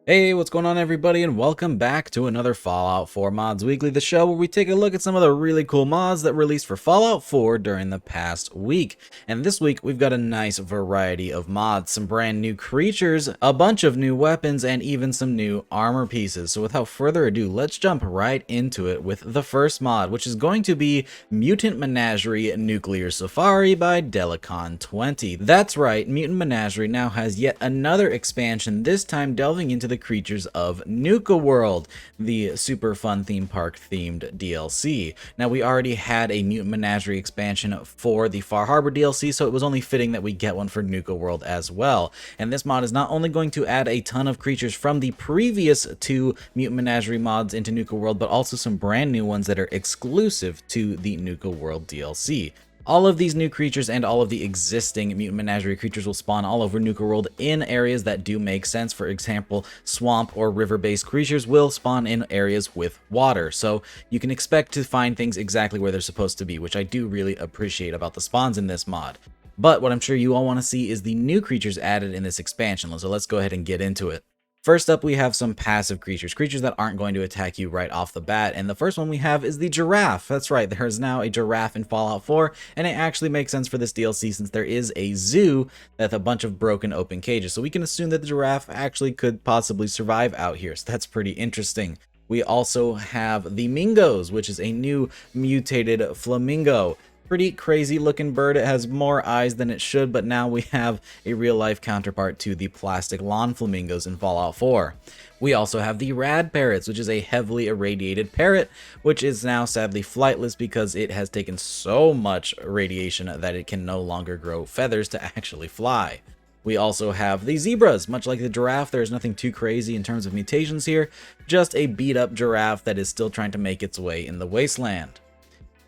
Hey, what's going on everybody, and welcome back to another Fallout 4 Mods Weekly, the show where we take a look at some of the really cool mods that released for Fallout 4 during the past week. And this week, we've got a nice variety of mods, some brand new creatures, a bunch of new weapons, and even some new armor pieces. So without further ado, let's jump right into it with the first mod, which is going to be Mutant Menagerie Nuclear Safari by Delicon20. That's right, Mutant Menagerie now has yet another expansion, this time delving into the creatures of Nuka World, the super fun theme park themed DLC. Now, we already had a Mutant Menagerie expansion for the Far Harbor DLC, so it was only fitting that we get one for Nuka World as well. And this mod is not only going to add a ton of creatures from the previous two Mutant Menagerie mods into Nuka World, but also some brand new ones that are exclusive to the Nuka World DLC. All of these new creatures and all of the existing Mutant Menagerie creatures will spawn all over Nuka World in areas that do make sense. For example, swamp or river-based creatures will spawn in areas with water, so you can expect to find things exactly where they're supposed to be, which I do really appreciate about the spawns in this mod. But what I'm sure you all want to see is the new creatures added in this expansion, so let's go ahead and get into it. First up, we have some passive creatures that aren't going to attack you right off the bat, and the first one we have is the giraffe. That's right, there is now a giraffe in Fallout 4, and it actually makes sense for this DLC since there is a zoo with a bunch of broken open cages, so we can assume that the giraffe actually could possibly survive out here, so that's pretty interesting. We also have the Mingos, which is a new mutated flamingo. Pretty crazy looking bird. It has more eyes than it should, but now we have a real life counterpart to the plastic lawn flamingos in Fallout 4. We also have the rad parrots, which is a heavily irradiated parrot, which is now sadly flightless because it has taken so much radiation that it can no longer grow feathers to actually fly. We also have the zebras. Much like the giraffe, there's nothing too crazy in terms of mutations here, just a beat up giraffe that is still trying to make its way in the wasteland.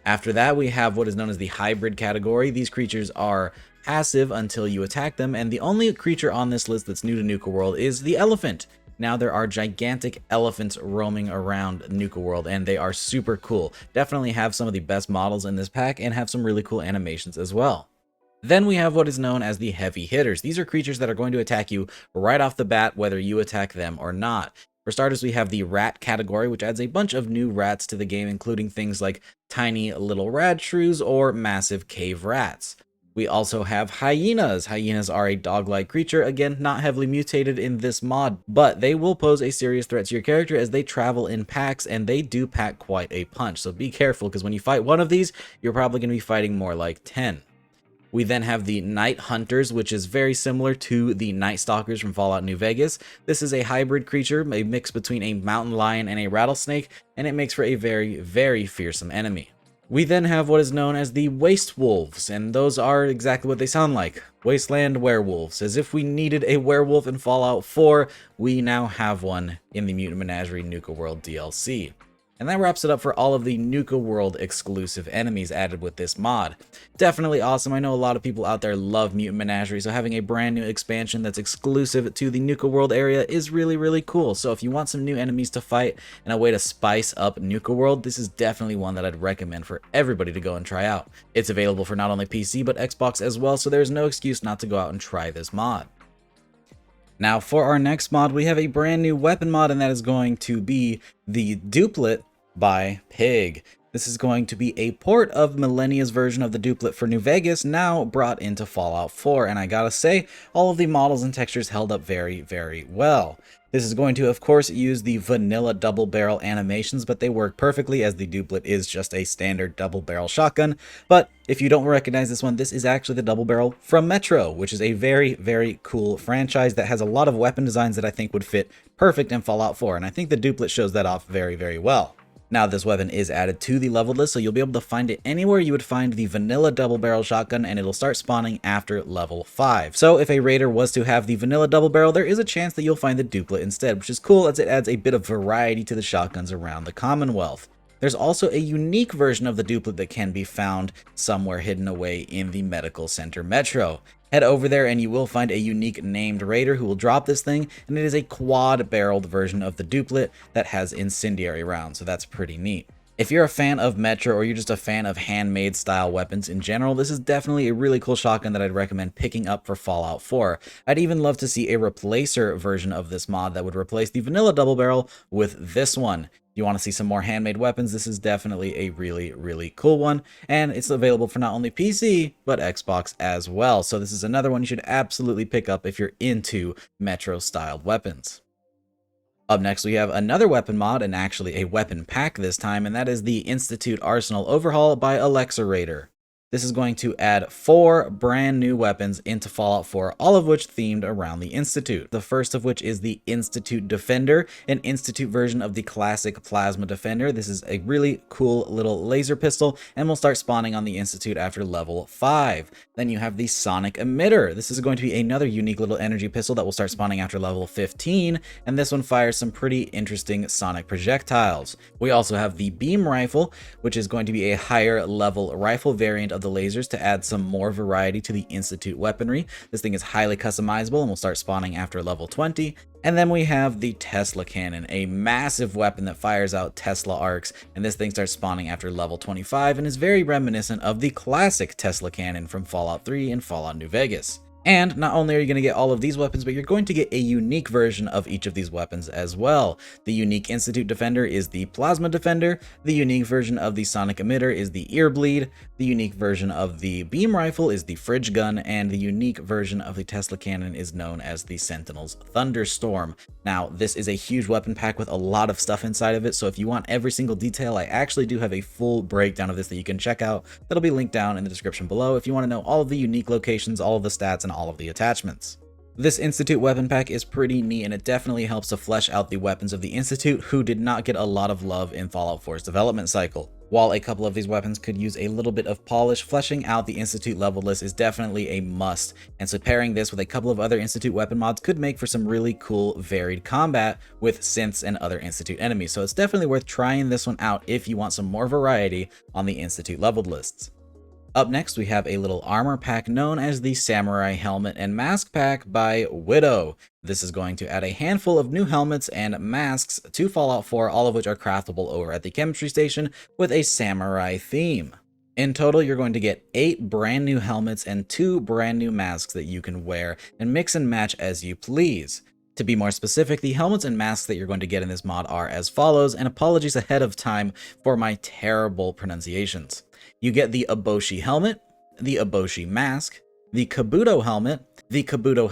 After that, we have what is known as the hybrid category. These creatures are passive until you attack them, and the only creature on this list that's new to Nuka World is the elephant. Now, there are gigantic elephants roaming around Nuka World, and they are super cool. Definitely have some of the best models in this pack, and have some really cool animations as well. Then we have what is known as the heavy hitters. These are creatures that are going to attack you right off the bat, whether you attack them or not. For starters, we have the rat category, which adds a bunch of new rats to the game, including things like tiny little rad shrews or massive cave rats. We also have hyenas. Hyenas are a dog-like creature, again, not heavily mutated in this mod, but they will pose a serious threat to your character as they travel in packs, and they do pack quite a punch. So be careful, because when you fight one of these, you're probably going to be fighting more like 10. We then have the Night Hunters, which is very similar to the Night Stalkers from Fallout New Vegas. This is a hybrid creature, a mix between a mountain lion and a rattlesnake, and it makes for a very, very fearsome enemy. We then have what is known as the Waste Wolves, and those are exactly what they sound like. Wasteland werewolves. As if we needed a werewolf in Fallout 4, we now have one in the Mutant Menagerie Nuka World DLC. And that wraps it up for all of the Nuka World exclusive enemies added with this mod. Definitely awesome. I know a lot of people out there love Mutant Menagerie, so having a brand new expansion that's exclusive to the Nuka World area is really, really cool. So if you want some new enemies to fight and a way to spice up Nuka World, this is definitely one that I'd recommend for everybody to go and try out. It's available for not only PC, but Xbox as well, so there's no excuse not to go out and try this mod. Now, for our next mod, we have a brand new weapon mod, and that is going to be the Duplet by Pig. This is going to be a port of Millenia's version of the Duplet for New Vegas, now brought into Fallout 4, and I gotta say, all of the models and textures held up very, very well. This is going to, of course, use the vanilla double barrel animations, but they work perfectly as the Duplet is just a standard double barrel shotgun. But if you don't recognize this one, this is actually the double barrel from Metro, which is a very, very cool franchise that has a lot of weapon designs that I think would fit perfect in Fallout 4, and I think the Duplet shows that off very, very well. Now, this weapon is added to the leveled list, so you'll be able to find it anywhere you would find the vanilla double barrel shotgun, and it'll start spawning after level 5. So if a raider was to have the vanilla double barrel, there is a chance that you'll find the Duplet instead, which is cool as it adds a bit of variety to the shotguns around the Commonwealth. There's also a unique version of the Duplet that can be found somewhere hidden away in the Medical Center Metro. Head over there and you will find a unique named raider who will drop this thing, and it is a quad-barreled version of the Duplet that has incendiary rounds, so that's pretty neat. If you're a fan of Metro or you're just a fan of handmade style weapons in general, this is definitely a really cool shotgun that I'd recommend picking up for Fallout 4. I'd even love to see a replacer version of this mod that would replace the vanilla double barrel with this one. If you want to see some more handmade weapons, this is definitely a really cool one, and it's available for not only PC, but Xbox as well. So this is another one you should absolutely pick up if you're into Metro-styled weapons. Up next, we have another weapon mod, and actually a weapon pack this time, and that is the Institute Arsenal Overhaul by Alexerator. This is going to add 4 brand new weapons into Fallout 4, all of which themed around the Institute. The first of which is the Institute Defender, an Institute version of the classic Plasma Defender. This is a really cool little laser pistol, and will start spawning on the Institute after level 5. Then you have the Sonic Emitter. This is going to be another unique little energy pistol that will start spawning after level 15, and this one fires some pretty interesting sonic projectiles. We also have the Beam Rifle, which is going to be a higher level rifle variant of the lasers to add some more variety to the Institute weaponry. This thing is highly customizable and will start spawning after level 20. And then we have the Tesla Cannon, a massive weapon that fires out Tesla arcs, and this thing starts spawning after level 25 and is very reminiscent of the classic Tesla Cannon from Fallout 3 and Fallout New Vegas. And not only are you going to get all of these weapons, but you're going to get a unique version of each of these weapons as well. The unique Institute Defender is the Plasma Defender, the unique version of the Sonic Emitter is the Earbleed, the unique version of the Beam Rifle is the Fridge Gun, and the unique version of the Tesla Cannon is known as the Sentinel's Thunderstorm. Now, this is a huge weapon pack with a lot of stuff inside of it, so if you want every single detail, I actually do have a full breakdown of this that you can check out. That'll be linked down in the description below if you want to know all of the unique locations, all of the stats, and all of the attachments. This Institute weapon pack is pretty neat, and it definitely helps to flesh out the weapons of the Institute, who did not get a lot of love in Fallout 4's development cycle. While a couple of these weapons could use a little bit of polish, fleshing out the Institute level list is definitely a must, and so pairing this with a couple of other Institute weapon mods could make for some really cool varied combat with synths and other Institute enemies, so it's definitely worth trying this one out if you want some more variety on the Institute leveled lists. Up next, we have a little armor pack known as the Samurai Helmet and Mask Pack by Widow. This is going to add a handful of new helmets and masks to Fallout 4, all of which are craftable over at the chemistry station with a samurai theme. In total, you're going to get 8 brand new helmets and 2 brand new masks that you can wear and mix and match as you please. To be more specific, the helmets and masks that you're going to get in this mod are as follows, and apologies ahead of time for my terrible pronunciations. You get the Eboshi helmet, the Eboshi mask, the Kabuto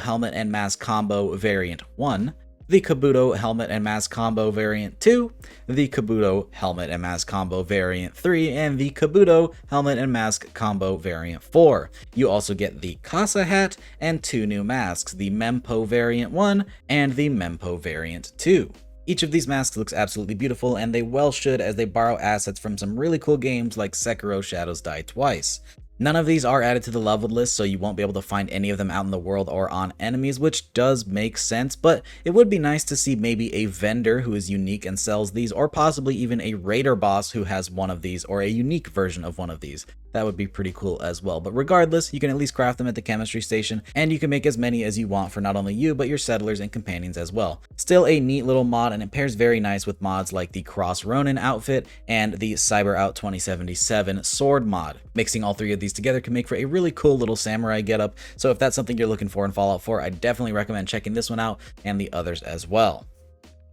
helmet and mask combo variant 1, the Kabuto helmet and mask combo variant 2, the Kabuto helmet and mask combo variant 3, and the Kabuto helmet and mask combo variant 4. You also get the Casa hat and 2 new masks, the Mempo variant 1 and the Mempo variant 2. Each of these masks looks absolutely beautiful, and they well should, as they borrow assets from some really cool games like Sekiro Shadows Die Twice. None of these are added to the leveled list, so you won't be able to find any of them out in the world or on enemies, which does make sense, but it would be nice to see maybe a vendor who is unique and sells these, or possibly even a raider boss who has one of these, or a unique version of one of these. That would be pretty cool as well, but regardless, you can at least craft them at the chemistry station, and you can make as many as you want for not only you, but your settlers and companions as well. Still a neat little mod, and it pairs very nice with mods like the Cross Ronin outfit and the Cyber Out 2077 sword mod. Mixing all 3 of these together can make for a really cool little samurai getup, so if that's something you're looking for in Fallout 4, I definitely recommend checking this one out and the others as well.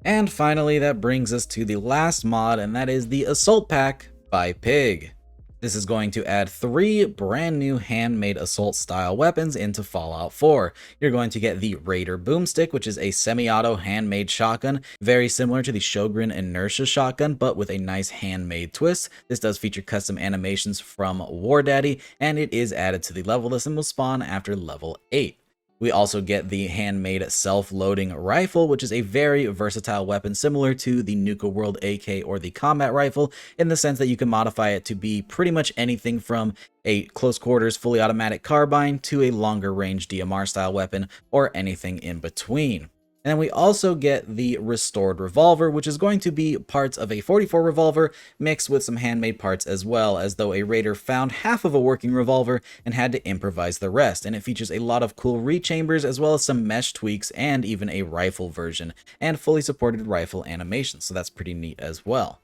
And finally, that brings us to the last mod, and that is the Assault Pack by Pig. This is going to add 3 brand new handmade assault style weapons into Fallout 4. You're going to get the Raider Boomstick, which is a semi-auto handmade shotgun, very similar to the Shogun Inertia shotgun, but with a nice handmade twist. This does feature custom animations from War Daddy, and it is added to the level list and will spawn after level 8. We also get the handmade self-loading rifle, which is a very versatile weapon similar to the Nuka World AK or the combat rifle, in the sense that you can modify it to be pretty much anything from a close quarters fully automatic carbine to a longer range DMR style weapon, or anything in between. And then we also get the restored revolver, which is going to be parts of a 44 revolver mixed with some handmade parts, as well, as though a raider found half of a working revolver and had to improvise the rest. And it features a lot of cool rechambers, as well as some mesh tweaks and even a rifle version and fully supported rifle animations, so that's pretty neat as well.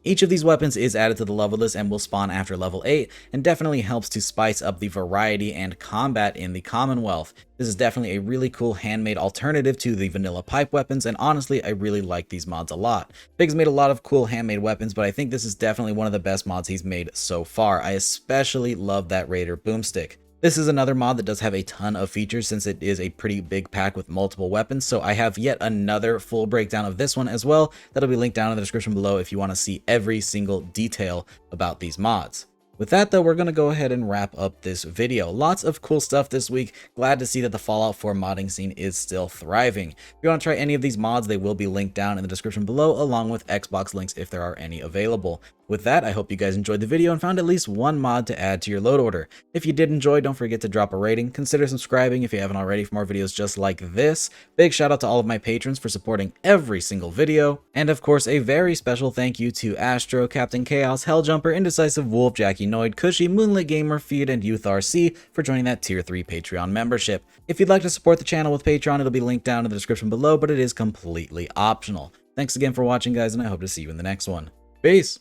Each of these weapons is added to the level list and will spawn after level 8, and definitely helps to spice up the variety and combat in the Commonwealth. This is definitely a really cool handmade alternative to the vanilla pipe weapons, and honestly, I really like these mods a lot. Big's made a lot of cool handmade weapons, but I think this is definitely one of the best mods he's made so far. I especially love that Raider boomstick. This is another mod that does have a ton of features since it is a pretty big pack with multiple weapons, so I have yet another full breakdown of this one as well. That'll be linked down in the description below if you want to see every single detail about these mods. With that though, we're going to go ahead and wrap up this video. Lots of cool stuff this week. Glad to see that the Fallout 4 modding scene is still thriving. If you want to try any of these mods, they will be linked down in the description below, along with Xbox links if there are any available. With that, I hope you guys enjoyed the video and found at least one mod to add to your load order. If you did enjoy, don't forget to drop a rating. Consider subscribing if you haven't already for more videos just like this. Big shout out to all of my patrons for supporting every single video. And of course, a very special thank you to Astro, Captain Chaos, Helljumper, Indecisive Wolf, Jackie Noid, Cushy, Moonlit Gamer, Feed, and Youth RC for joining that Tier 3 Patreon membership. If you'd like to support the channel with Patreon, it'll be linked down in the description below, but it is completely optional. Thanks again for watching, guys, and I hope to see you in the next one. Peace!